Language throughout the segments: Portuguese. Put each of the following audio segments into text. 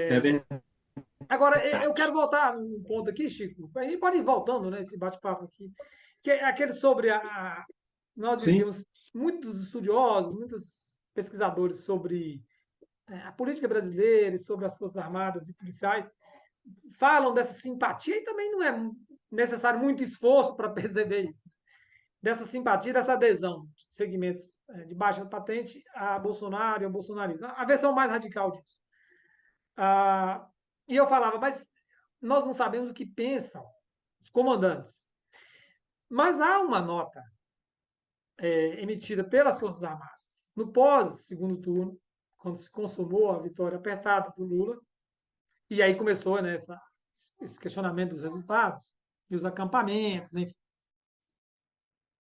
É verdade. Agora, eu quero voltar num ponto aqui, Chico. A gente pode ir voltando, né, esse bate-papo aqui, que é aquele sobre nós Sim, dizíamos, muitos estudiosos, muitos pesquisadores sobre a política brasileira e sobre as Forças Armadas e policiais falam dessa simpatia e também não é necessário muito esforço para perceber isso. Dessa simpatia, dessa adesão de segmentos de baixa patente a Bolsonaro e ao bolsonarismo. A versão mais radical disso. Ah, e eu falava, mas nós não sabemos o que pensam os comandantes. Mas há uma nota emitida pelas Forças Armadas no pós-segundo turno, quando se consumou a vitória apertada do Lula, e aí começou, né, esse questionamento dos resultados e os acampamentos, enfim.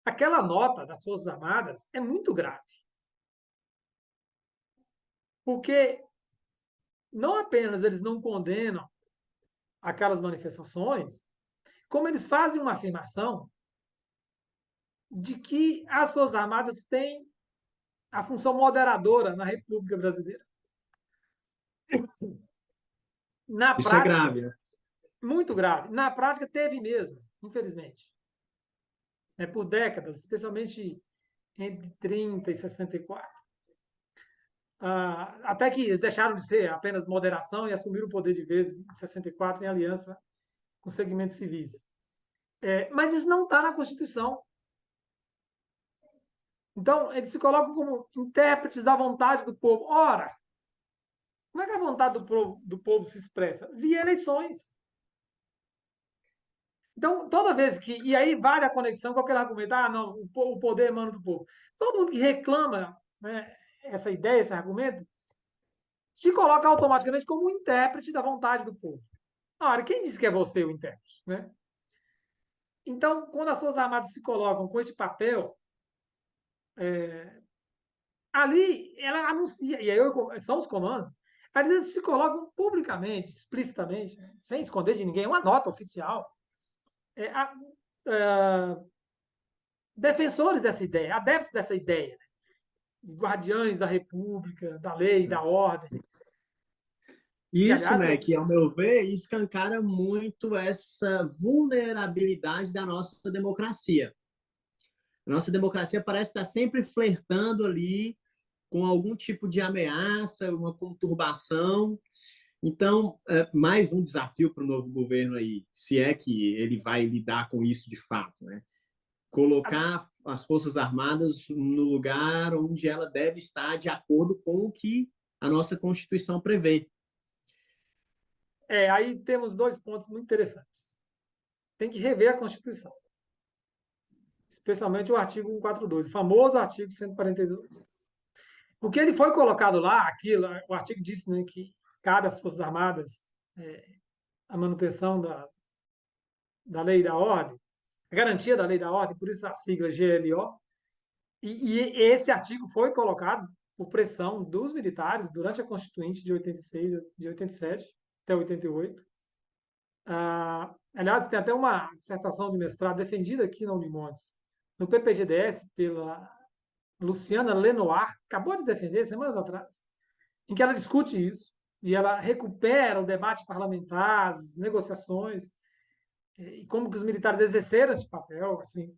Aquela nota das Forças Armadas é muito grave, porque não apenas eles não condenam aquelas manifestações, como eles fazem uma afirmação de que as Forças Armadas têm a função moderadora na República Brasileira. Na isso é prática, grave, né? muito grave. Na prática, teve mesmo, infelizmente. Por décadas, especialmente entre 30 e 64. Até que deixaram de ser apenas moderação e assumiram o poder de vez em 64 em aliança com segmentos civis. Mas isso não está na Constituição. Então, eles se colocam como intérpretes da vontade do povo. Ora, como é que a vontade do povo se expressa? Via eleições. Então, toda vez que. E aí vale a conexão com aquele argumento: não, o poder emana do povo. Todo mundo que reclama, né, essa ideia, esse argumento, se coloca automaticamente como um intérprete da vontade do povo. Ora, quem disse que é você o intérprete? Né? Então, quando as Forças Armadas se colocam com esse papel, ali ela anuncia, e aí são os comandos, eles se colocam publicamente, explicitamente, sem esconder de ninguém, uma nota oficial, é, a, é, defensores dessa ideia, adeptos dessa ideia, né? Guardiães da República, da lei, da ordem. E, Isso, aliás, né, que, ao meu ver, escancara muito essa vulnerabilidade da nossa democracia. A nossa democracia parece estar sempre flertando ali com algum tipo de ameaça, uma conturbação. Então, mais um desafio para o novo governo aí, se é que ele vai lidar com isso de fato, né? Colocar as Forças Armadas no lugar onde ela deve estar de acordo com o que a nossa Constituição prevê. aí temos dois pontos muito interessantes. Tem que rever a Constituição, especialmente o artigo 142, o famoso artigo 142. Porque ele foi colocado lá, o artigo disse, né, que cabe às Forças Armadas a manutenção da lei e da ordem, a garantia da lei e da ordem, por isso a sigla GLO. E esse artigo foi colocado por pressão dos militares durante a Constituinte de 86, de 87 até 88. Aliás, tem até uma dissertação de mestrado defendida aqui na Unimontes, no PPGDS, pela Luciana Lenoir, acabou de defender semanas atrás, em que ela discute isso e ela recupera o debate parlamentar, as negociações, e como que os militares exerceram esse papel, assim,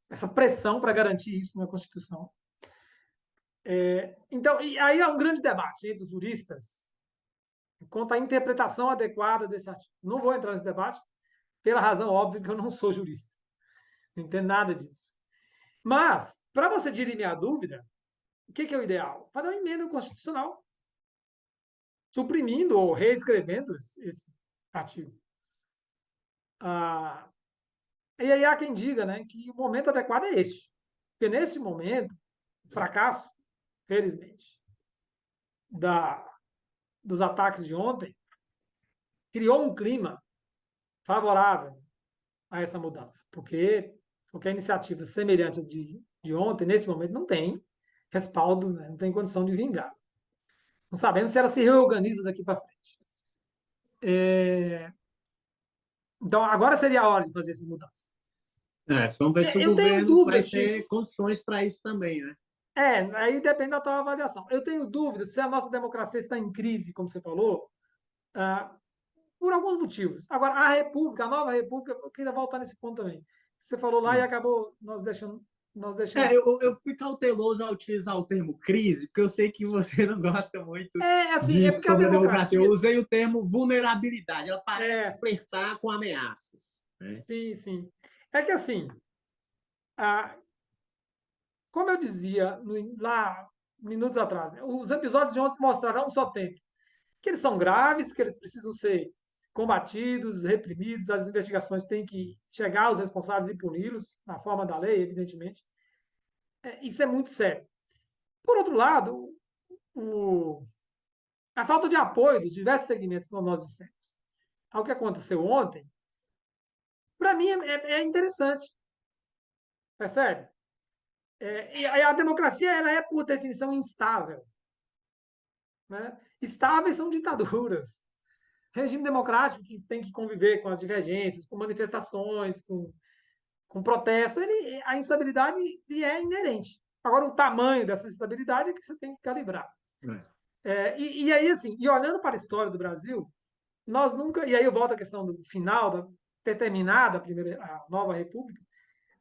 essa pressão para garantir isso na Constituição. Então, e aí há um grande debate entre os juristas quanto à interpretação adequada desse artigo. Não vou entrar nesse debate, pela razão óbvia que eu não sou jurista. Não entendo nada disso. Mas, para você dirimir a dúvida, o que é o ideal? Fazer uma emenda constitucional, suprimindo ou reescrevendo esse artigo. Ah, e aí há quem diga, né, que o momento adequado é este. Porque nesse momento, o fracasso, felizmente, da, dos ataques de ontem, criou um clima favorável a essa mudança. Porque qualquer iniciativa semelhante de ontem, nesse momento, não tem respaldo, né, não tem condição de vingar. Não sabemos se ela se reorganiza daqui para frente. Então, agora seria a hora de fazer essa mudança. Vamos ver se o Eu tenho governo vai dúvidas, ter Chico. condições para isso também, né? Aí depende da tua avaliação. Eu tenho dúvidas se a nossa democracia está em crise, como você falou, ah, por alguns motivos. Agora, a República, a nova República, eu queria voltar nesse ponto também. Você falou lá e Hum. acabou nós deixando. Eu fui cauteloso ao utilizar o termo crise, porque eu sei que você não gosta muito Assim, é disso porque a sobre a democracia. Eu democracia. usei o termo vulnerabilidade, ela parece É, flertar com ameaças, né? sim, sim. É que assim, a, como eu dizia lá minutos atrás, né, os episódios de ontem mostraram um só tempo. Que eles são graves, que eles precisam ser combatidos, reprimidos, as investigações têm que chegar aos responsáveis e puni-los, na forma da lei, evidentemente. Isso é muito sério. Por outro lado, o, a falta de apoio dos diversos segmentos, como nós dissemos, ao que aconteceu ontem, para mim é interessante, percebe? E a democracia ela é, por definição, instável. Né? Estáveis são ditaduras. Regime democrático que tem que conviver com as divergências, com manifestações, com protesto, a instabilidade é inerente. Agora, o tamanho dessa instabilidade é que você tem que calibrar. É. E aí, assim, e olhando para a história do Brasil, nós nunca, e aí eu volto à questão do final, ter terminado a nova república,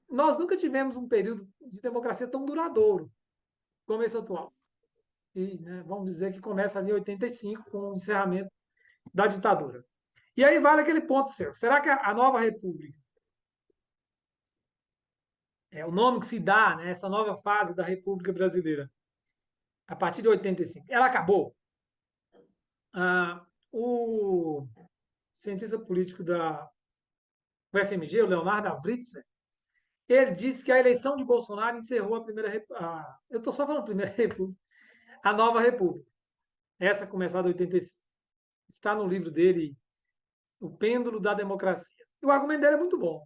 nós nunca tivemos um período de democracia tão duradouro como esse atual. E, né, vamos dizer que começa ali em 85, com o encerramento da ditadura. E aí vale aquele ponto seu. Será que a nova república, o nome que se dá, né, essa nova fase da República Brasileira, a partir de 85, ela acabou? O cientista político da UFMG, o Leonardo Avritzer, ele disse que a eleição de Bolsonaro encerrou a primeira república. Eu estou só falando primeira república, a nova república. Essa começada em 85. Está no livro dele, O Pêndulo da Democracia. E o argumento dele é muito bom.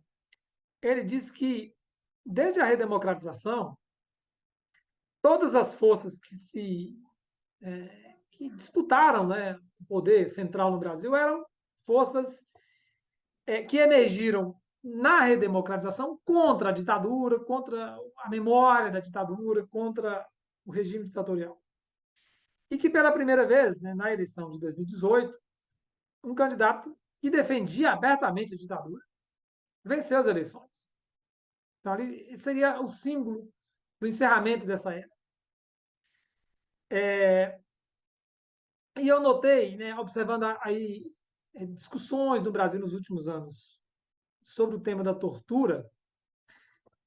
Ele diz que, desde a redemocratização, todas as forças que disputaram, né, o poder central no Brasil eram forças que emergiram na redemocratização contra a ditadura, contra a memória da ditadura, contra o regime ditatorial. E que, pela primeira vez, né, na eleição de 2018, um candidato que defendia abertamente a ditadura venceu as eleições. Então, ali seria o símbolo do encerramento dessa era. E eu notei, né, observando aí discussões no Brasil nos últimos anos sobre o tema da tortura,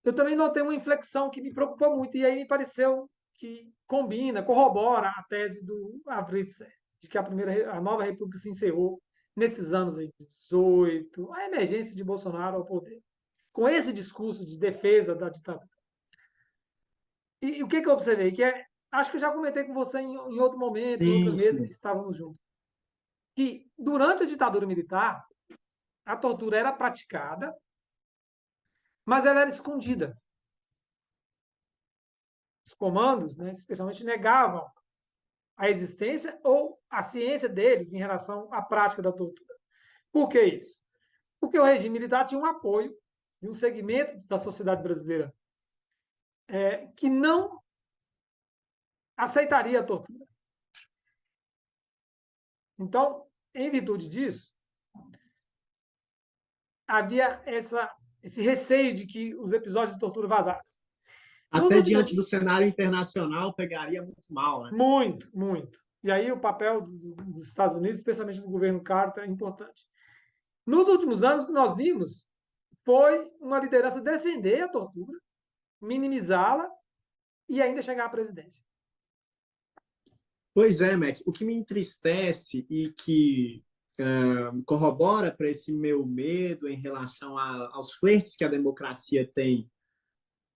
eu também notei uma inflexão que me preocupou muito, e aí me pareceu que combina, corrobora a tese do Avritzer, de que a nova república se encerrou nesses anos de 18, a emergência de Bolsonaro ao poder, com esse discurso de defesa da ditadura. E o que eu observei? Acho que eu já comentei com você em outro momento, em outras Sim, mesas que sim. estávamos juntos, que durante a ditadura militar, a tortura era praticada, mas ela era escondida. Os comandos, né, especialmente, negavam a existência ou a ciência deles em relação à prática da tortura. Por que isso? Porque o regime militar tinha um apoio de um segmento da sociedade brasileira que não aceitaria a tortura. Então, em virtude disso, havia esse receio de que os episódios de tortura vazassem. Nos Até últimos... diante do cenário internacional pegaria muito mal, né? Muito, muito. E aí o papel dos Estados Unidos, especialmente do governo Carter, é importante. Nos últimos anos, o que nós vimos foi uma liderança defender a tortura, minimizá-la e ainda chegar à presidência. Pois é, Mac. O que me entristece e que corrobora para esse meu medo em relação aos flertes que a democracia tem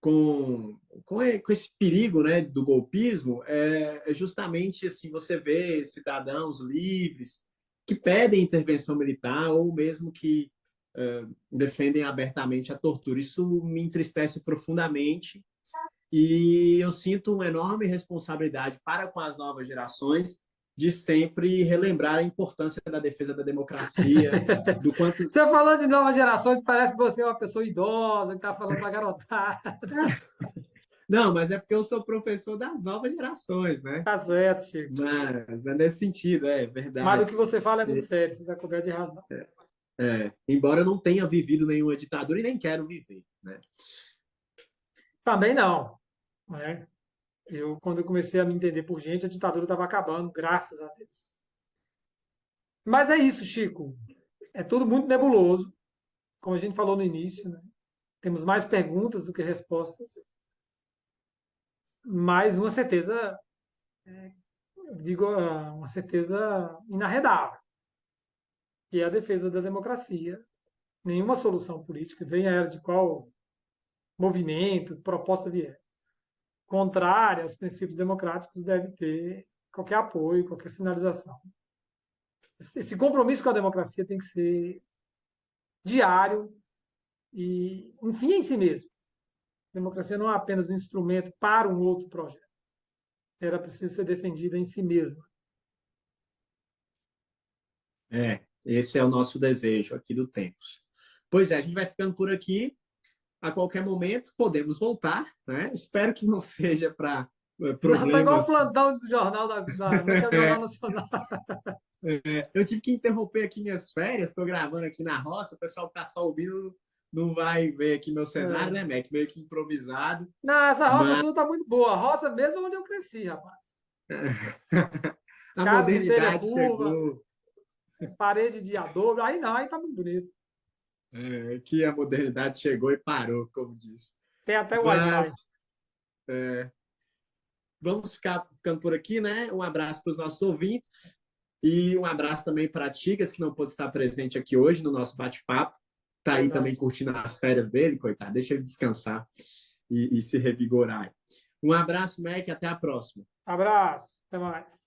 com esse perigo, né, do golpismo é justamente assim, você vê cidadãos livres que pedem intervenção militar ou mesmo que defendem abertamente a tortura. Isso me entristece profundamente e eu sinto uma enorme responsabilidade para com as novas gerações de sempre relembrar a importância da defesa da democracia, do quanto... Você falando de novas gerações, parece que você é uma pessoa idosa que está falando para garotada. Não, mas é porque eu sou professor das novas gerações, né? Tá certo, Chico. Mas é nesse sentido, é Mas o verdade. que você fala é muito sério, você está coberto de razão. Embora eu não tenha vivido nenhuma ditadura e nem quero viver, né? Também não, né? Quando eu comecei a me entender por gente, a ditadura estava acabando, graças a Deus. Mas é isso, Chico. É tudo muito nebuloso, como a gente falou no início, né? Temos mais perguntas do que respostas, mas uma certeza, digo, uma certeza inarredável, que é a defesa da democracia. Nenhuma solução política, venha ela de qual movimento, proposta vier, contrária aos princípios democráticos, deve ter qualquer apoio, qualquer sinalização. Esse compromisso com a democracia tem que ser diário e um fim em si mesmo. A democracia não é apenas um instrumento para um outro projeto. Ela precisa ser defendida em si mesma. Esse é o nosso desejo aqui do Tempos. Pois é, a gente vai ficando por aqui. A qualquer momento podemos voltar, né? Espero que não seja para Não, tá igual o problemas. plantão do jornal como é que é o Jornal Nacional? Eu tive que interromper aqui minhas férias, estou gravando aqui na roça, o pessoal que está só ouvindo não vai ver aqui meu cenário, É. né, Mac? Meio que improvisado. Não, essa roça Mas sua tá muito boa. A roça mesmo é onde eu cresci, rapaz. a Casa com telha modernidade curva, chegou, parede de adobe. Aí não, aí tá muito bonito. que a modernidade chegou e parou, como diz. Tem até Mas Wi-Fi. vamos ficando por aqui, né? Um abraço para os nossos ouvintes e um abraço também para a Tigas, que não pôde estar presente aqui hoje no nosso bate-papo. Está aí também Verdade. curtindo as férias dele, coitado. Deixa ele descansar e se revigorar. Um abraço, Mac, até a próxima. Abraço. Até mais.